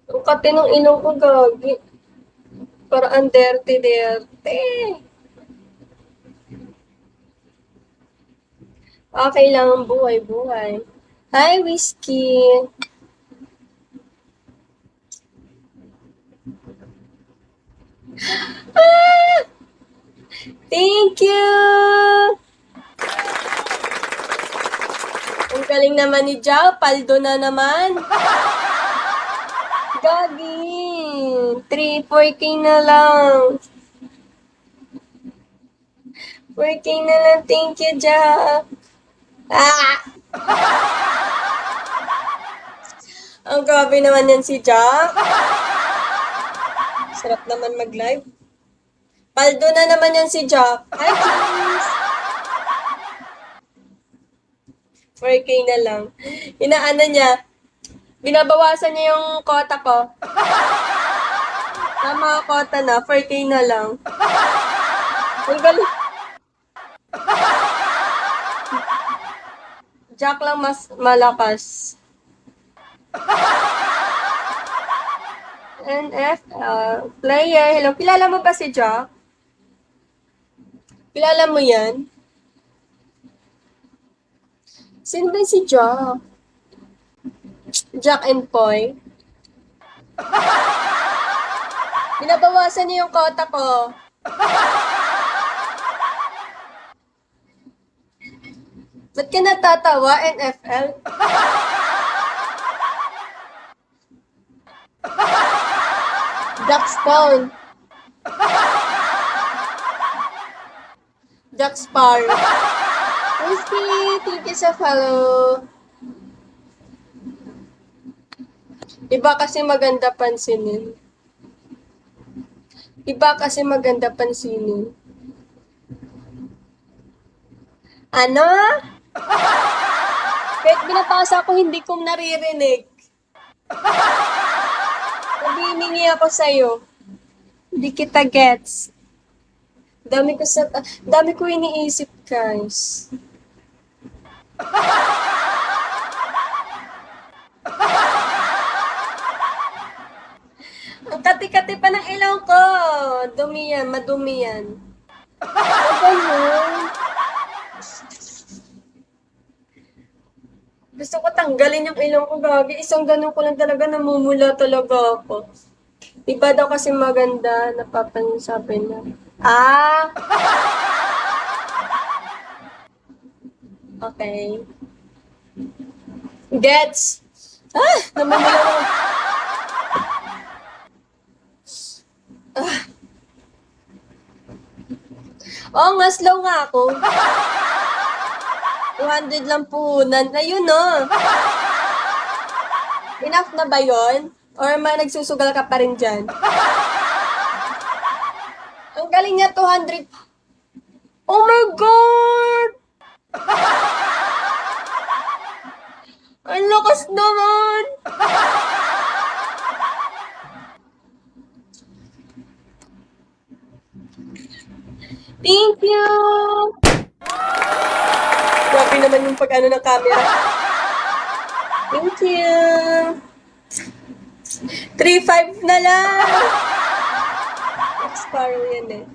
Ang kati ng ilong ko, gagi. Para ang dirty-dirty. Okay lang ang buhay-buhay. Hi, Whiskey. Ah! Thank you! Ang galing naman ni Jao. Paldo na naman. Gagi. 4K na lang. 4K na lang. Thank you, Jao. Ah! Ang grabe naman yan si Jack. Sarap naman mag-live. Paldo na naman yan si Jack. Hi, Cheese! 4K na lang. Inaano niya, binabawasan niya yung kota ko. Tama kota na, 4K na lang. Ang galing. Jack lang mas malakas. NFL player. Hello, kilala mo ba si Jack? Kilala mo yan? Sino ba si Jack? Jack and Poy? Binabawasan niya yung kota ko. Ba't ka natatawa, NFL? Jackstone. Jack Sparrow. Whiskey, thank you sa follow. Iba kasi maganda pansinin. Iba kasi maganda pansinin. Ano? Kahit binabasa ko, hindi ko naririnig. Nabiningi ako sa'yo. Hindi kita gets. Dami ko iniisip, guys. Ang kati-kati pa ng ilaw ko. Dumi yan, madumi yan. Ano yun? Gusto ko tanggalin yung ilong ko, gagi. Isang ganun ko lang talaga, namumula talaga ako. Iba daw kasi maganda, napapansabi na. Ah! Okay. Gets! Ah! Namumula ako. Ah. Oo nga, slow nga ako. 200 lang puhunan. Ayun, no. Enough na ba yon? Or nagsusugal ka pa rin dyan? Ang galing niya, 200. Oh my God! Ang lakas naman! Thank you! Grabe naman yung pag-ano ng camera. Thank you! 3-5 na lang! Jack Sparrow yan eh.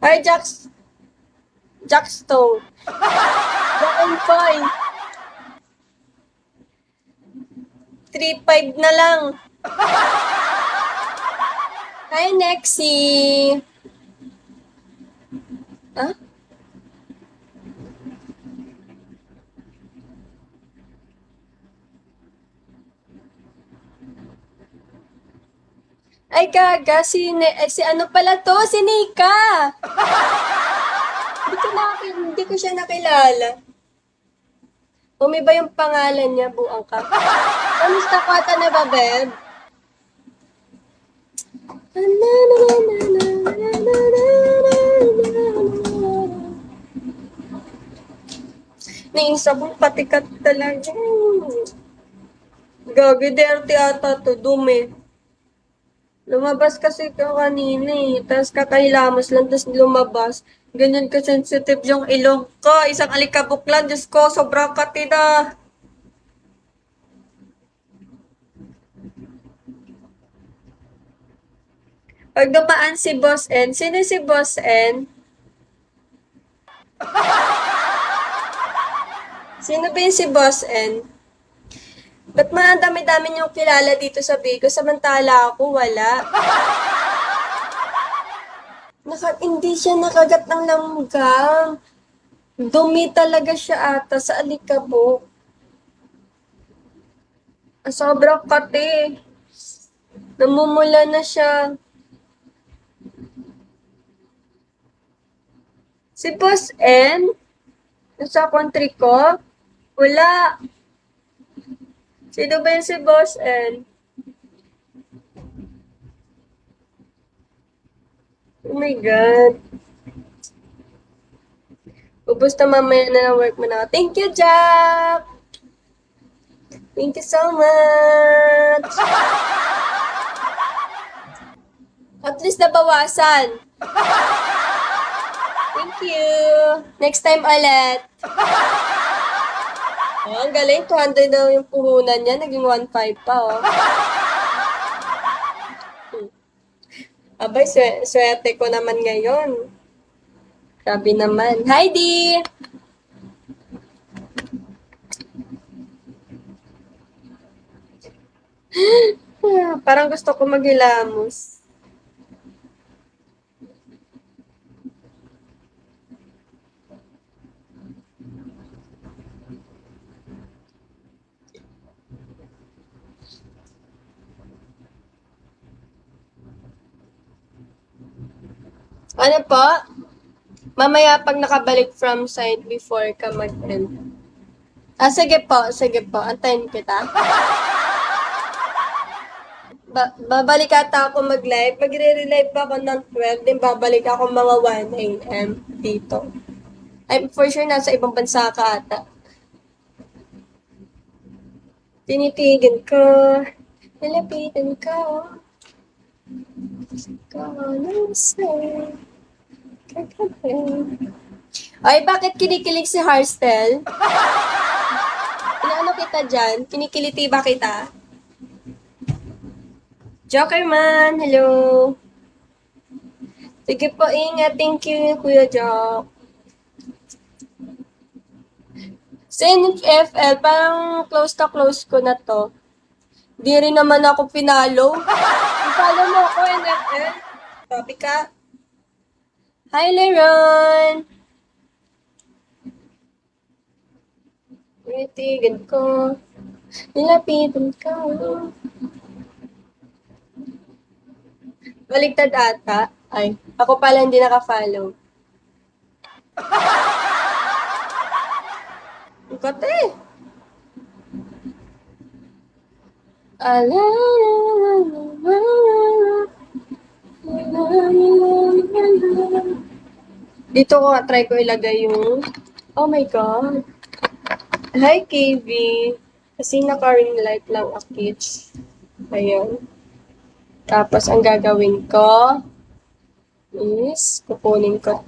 Hi, Jackstone. Jack and Poy. 3-5 na lang. Hi, Nexie. Ah? Ay, gaga, si ano pala to? Si Nika! Hindi ko siya nakilala. Umiba yung pangalan niya, buang ka. Kamusta ka na ba, Beb? Nainsa kong patikat talaga. Gagi, dirty ata to, dumi. Lumabas kasi ka kanina eh. Tapos kakahilamos lang, tapos lumabas. Ganyan ka-sensitive yung ilong ko. Isang alikabok lang, Diyos ko, sobrang kati na. Pag dumaan si Boss N, sino si Boss N? Sino ba yung si Boss N? Ba't mga dami-dami niyong kilala dito sa Bigo, samantala ako wala? Hindi siya nakagat ng langgam. Dumi talaga siya ata sa alikabok. Sobrang kate. Namumula na siya. Si Boss N? Sa country ko? Wala. Sino ba yung si Boss N? Oh my God. Ubus na mamaya na ng work mo na. Thank you, Jack! Thank you so much! At least nabawasan. Thank you. Next time ulit. Oh, ang galing. 200 na yung puhunan niya. Naging 1.5 pa, oh. Abay, swerte ko naman ngayon. Grabe naman. Heidi! Parang gusto ko maghilamos. Ano po? Mamaya pag nakabalik from site before ka mag-end. Sige po, sige po. Antayin kita. Babalik ata ako mag-live. Magre-relive ako ng 12, then babalik ako mga 1 a.m. dito. I'm for sure nasa ibang bansa ka ata. Tinitigin ko. Nilapitan ko. Ay, bakit kinikilig si Harstel? Inaano kita dyan? Kinikiliti ba kita? Jokerman, hello. Sige po, ingat. Thank you, Kuya Jock. Sa NFL, parang close ko na to. Di rin naman ako pinalo. Ipalo mo ako, NFL. Topic ka. Hi, Leron! Tinitigan ko. Nilapitan ko. Baligtad ata. Ay, ako pala hindi naka-follow. Kate. Dito ko, try ko ilagay yung... Oh my God. Hi, KB. Kasi naka-ring light lang akits. Ayan. Tapos, ang gagawin ko is, kukunin ko